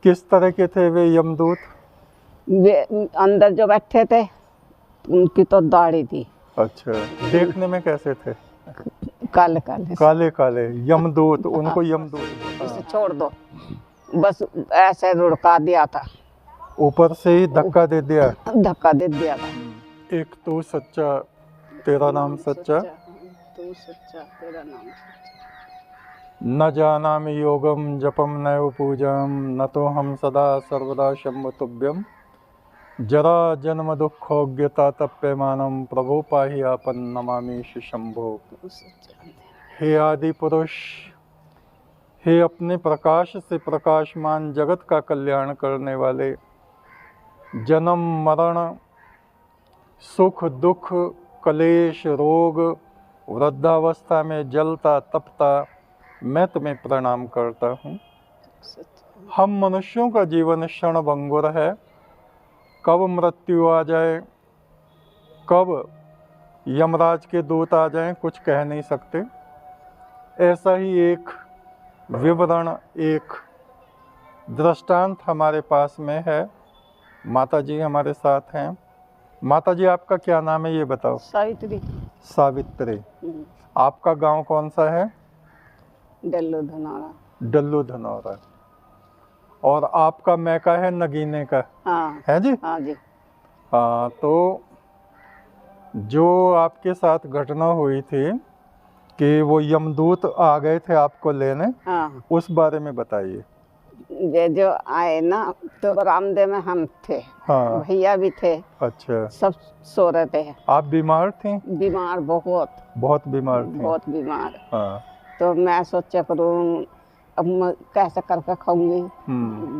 किस तरह के थे वे यमदूत? वे अंदर जो बैठे थे उनकी तो दाढ़ी थी। अच्छा, देखने में कैसे थे? काले काले काले काले यमदूत, उनको यमदूत। इसे छोड़ दो, बस ऐसे रुड़का दिया था, ऊपर से ही धक्का दे दिया। धक्का दे दिया था। एक तू सच्चा, तेरा नाम सच्चा, तू सच्चा, तेरा नाम सच्चा। न जानामि योगम जपम नैव पूजम, न तो हम सदा सर्वदा शंभु तुभ्यम, जरा जन्म दुखोग्यता तप्यमानम, प्रभु पाहि आपन नमामि शंभो। हे आदि पुरुष, हे अपने प्रकाश से प्रकाशमान जगत का कल्याण करने वाले, जन्म मरण सुख दुख कलेश रोग वृद्धावस्था में जलता तपता मैं तुम्हें प्रणाम करता हूँ। हम मनुष्यों का जीवन क्षण भंगुर है, कब मृत्यु आ जाए, कब यमराज के दूत आ जाएं, कुछ कह नहीं सकते। ऐसा ही एक विवरण, एक दृष्टांत हमारे पास में है। माता जी हमारे साथ हैं। माता जी, आपका क्या नाम है ये बताओ? सावित्री। सावित्री। आपका गांव कौन सा है? डल्लू धनौरा। डल्लू धनौरा। और आपका मैका है नगीने का? हाँ। है जी? हाँ जी। हाँ, तो जो आपके साथ घटना हुई थी कि वो यमदूत आ गए थे आपको लेने, हाँ, उस बारे में बताइए। ये जो आए ना तो बरामदे में हम थे। हाँ। भैया भी थे। अच्छा। सब सो रहे थे। आप बीमार थी? बीमार, बहुत बीमार थी? बहुत बीमार। हाँ। तो मैं सोचा करूँ अब मैं कैसे करके खाऊंगी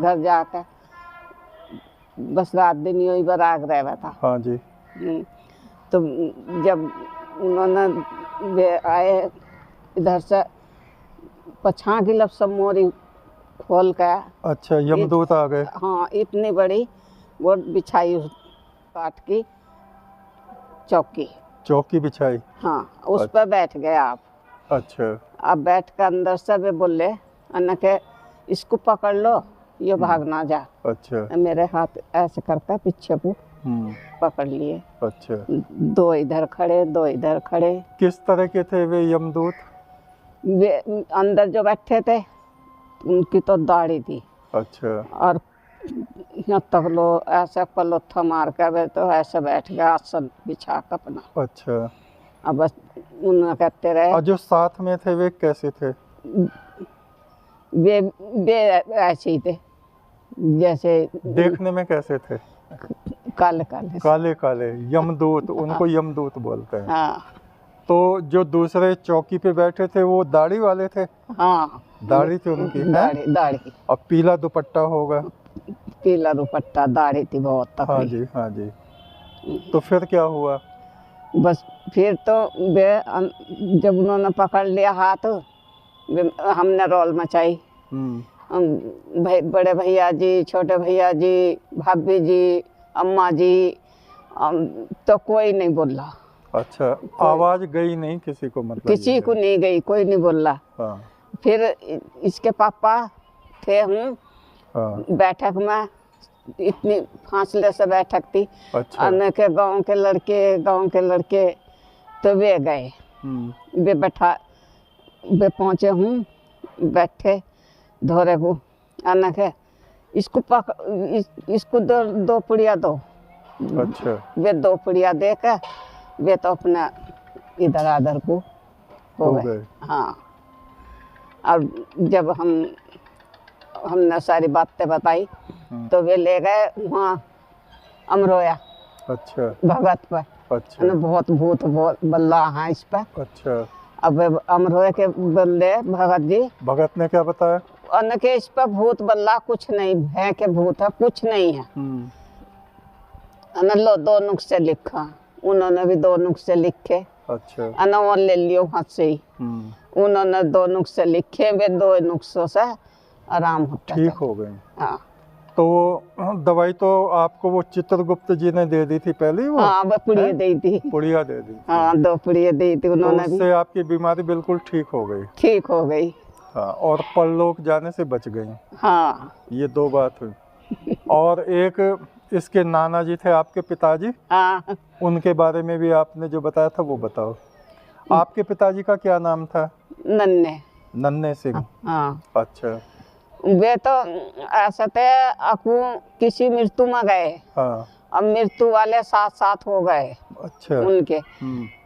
घर जाकर। बस रात दिन यही बराग रहा था। हाँ जी। तो जब उन्होंने वे आए इधर से पछा की लब सब मोरी खोल के। अच्छा, यमदूत आ गए? हाँ, इतनी बड़ी वो बिछाई काट की चौकी बिछाई। हाँ, उस पर बैठ गए आप। अच्छा। अब बैठ कर अंदर से वे बोले अन्ना के इसको पकड़ लो, ये भाग ना जा। अच्छा। मेरे हाथ ऐसे करके पीछे को पकड़ लिए। अच्छा। दो इधर खड़े, दो इधर खड़े। किस तरह के थे वे यमदूत? वे अंदर जो बैठे थे उनकी तो दाढ़ी थी। अच्छा। और यहाँ तक लो ऐसे पलोथा मार कर वे तो ऐसे बैठ गया आसन बिछा कर अपना। अच्छा। अब बस उन्होंने कहते रहे। और जो साथ में थे वे कैसे थे? वे ऐसे ही थे जैसे। देखने में कैसे थे? काले काले काले काले यमदूत, उनको यमदूत बोलते हैं। हाँ। तो जो दूसरे चौकी पे बैठे थे वो दाढ़ी वाले थे? हाँ, दाढ़ी थी उनकी? दाढ़ी। और पीला दुपट्टा होगा? पीला दुपट्टा, दाढ़ी थी बहुत तकड़ी। हाँ जी, हाँ जी। तो फिर क्या हुआ? बस फिर तो वे जब उन्होंने पकड़ लिया हाथ, हमने रोल मचाई। बड़े भैया जी, छोटे भैया जी, भाभी जी, अम्मा जी, तो कोई नहीं बोला। अच्छा, आवाज गई नहीं किसी को? मतलब किसी को नहीं गई, कोई नहीं बोला। हाँ। फिर इसके पापा थे हम। हाँ। बैठक में इतनी फासले से बैठक थी। अच्छा। अन्य के गांव के लड़के तो वे गए। वे पहुँचे हूँ, बैठे धोरे को। अन्य के इसको दो पुड़िया दो। अच्छा। वे दो पुड़िया दे कर वे तो अपना इधर आधर को हो गए। हाँ। और जब हमने सारी बातें बताई तो वे ले गए वहाँ अमरोया। अच्छा। भगत पर। अच्छा। बहुत भूत बल्ला है इस पर। अच्छा। अब अमरोया के बल्ले भगत जी। भगत ने क्या बताया? उन्होंने के इस पर भूत बल्ला कुछ नहीं है, के भूत है कुछ नहीं है। लो दो नुस्खे लिखा, उन्होंने भी दो नुस्खे लिखे। अच्छा। वो ले लियो हाथ से ही। उन्होंने दो नुस्खे लिखे, वे दो नुस्खों से आराम होता, ठीक हो गए। हाँ। तो दवाई तो आपको वो चित्रगुप्त जी ने दे दी थी पहले? वो हाँ, वो पुड़िया दी थी। पुड़िया दे दी? हाँ, दो पुड़िया दी थी उन्होंने। तो उससे आपकी बीमारी बिल्कुल ठीक हो गई? ठीक हो गई। हाँ, और परलोक जाने से बच गई। हाँ ये 2 बात हुई। और एक इसके नाना जी थे आपके पिताजी, हाँ। उनके बारे में भी आपने जो बताया था वो बताओ। आपके पिताजी का क्या नाम था? नन्हे। नन्हे सिंह। हाँ, अच्छा। वे तो ऐसे थे, अकू किसी मृत्यु में गए। हाँ। अब मृत्यु वाले साथ साथ हो गए अच्छा। उनके।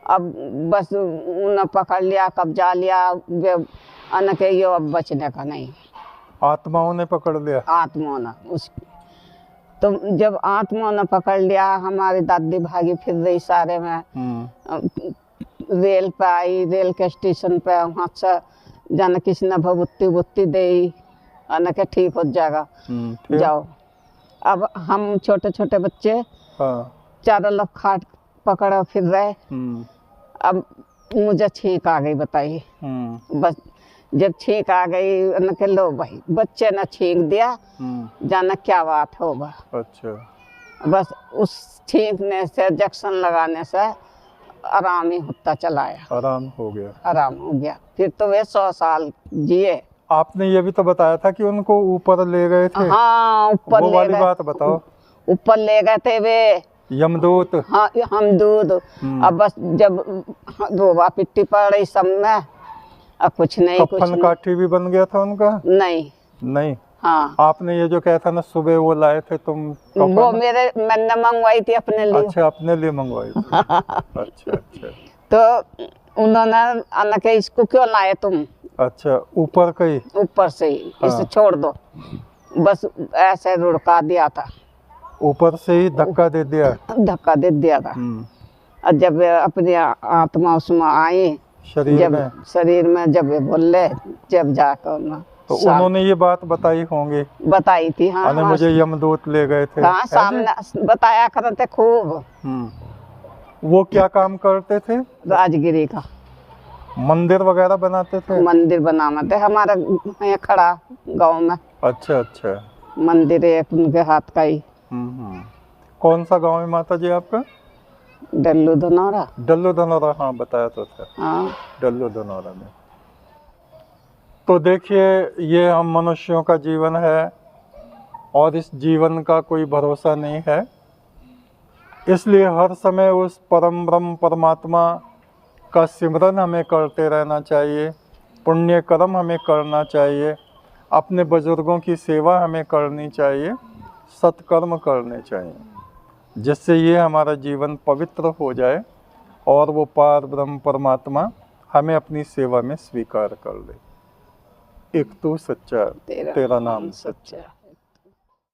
अब बस उन्हें पकड़ लिया, कब्जा लिया, वे अन के ये अब बचने का नहीं। आत्माओं ने पकड़ लिया। आत्माओं ने उस, तो जब आत्माओं ने पकड़ लिया, हमारी दादी भागी फिर रही सारे में। रेल पे आई, रेल के स्टेशन पे, वहाँ से जाने किसी ने भभूति बुत्ती दे, अन के ठीक हो जाएगा, जाओ। अब हम छोटे छोटे बच्चे, हाँ। चारों लोग खाट पकड़ फिर रहे। अब मुझे छींक आ गई, बताइए। बस जब छींक आ गई, न के लो भाई, बच्चे ने छींक दिया, जाना क्या बात होगा। अच्छा। बस उस छींकने से, इंजेक्शन लगाने से आराम ही होता चलाया। आराम हो गया। आराम हो गया। फिर तो वे 100 साल जिए। आपने ये भी तो बताया था कि उनको ऊपर ले गए थे। हाँ, ऊपर वो ले वाली गए। बात बताओ। ऊपर ले गए थे वे यमदूत। हाँ, हम दूध। अब बस जब रोवा पिट्टी पड़ रही सब में, अब कुछ नहीं, कुछ कफन काठी भी बन गया था उनका? नहीं। नहीं। हाँ, आपने ये जो कहा था ना सुबह वो लाए थे तुम कफन? वो मैंने मंगवाई थी अपने लिए। अच्छा, अपने लिए मंगवाई थी। अच्छा अच्छा। तो उन्होंने आना के, इसको क्यों लाए तुम? अच्छा, ऊपर का ही? ऊपर से ही। हाँ। इसे छोड़ दो, बस ऐसे रुड़का दिया था। ऊपर से ही धक्का दे दिया? धक्का दे दिया था। और जब अपनी आत्मा उसमें आई, शरीर में जब बोले, जब जाकर तो उन्होंने ये बात बताई होंगी? बताई थी। हाँ, मुझे यमदूत ले गए थे। हाँ, सामने बताया करते खूब। वो क्या काम करते थे? राजगिरी का मंदिर वगैरह बनाते थे? मंदिर बनाते थे हमारा यहाँ खड़ा गांव में। अच्छा अच्छा। मंदिर है उनके हाथ का ही। कौन सा गांव है माता जी आपका? डल्लू धनौरा। डल्लू धनौरा, हाँ बताया तो था। हाँ, डल्लू धनौरा में। तो देखिए, ये हम मनुष्यों का जीवन है और इस जीवन का कोई भरोसा नहीं है, इसलिए हर समय उस परम ब्रह्म परमात्मा का सिमरन हमें करते रहना चाहिए, पुण्य कर्म हमें करना चाहिए, अपने बुजुर्गों की सेवा हमें करनी चाहिए, सत्कर्म करने चाहिए, जिससे ये हमारा जीवन पवित्र हो जाए और वो पार ब्रह्म परमात्मा हमें अपनी सेवा में स्वीकार कर ले। एक तू सच्चा, तेरा नाम सच्चा।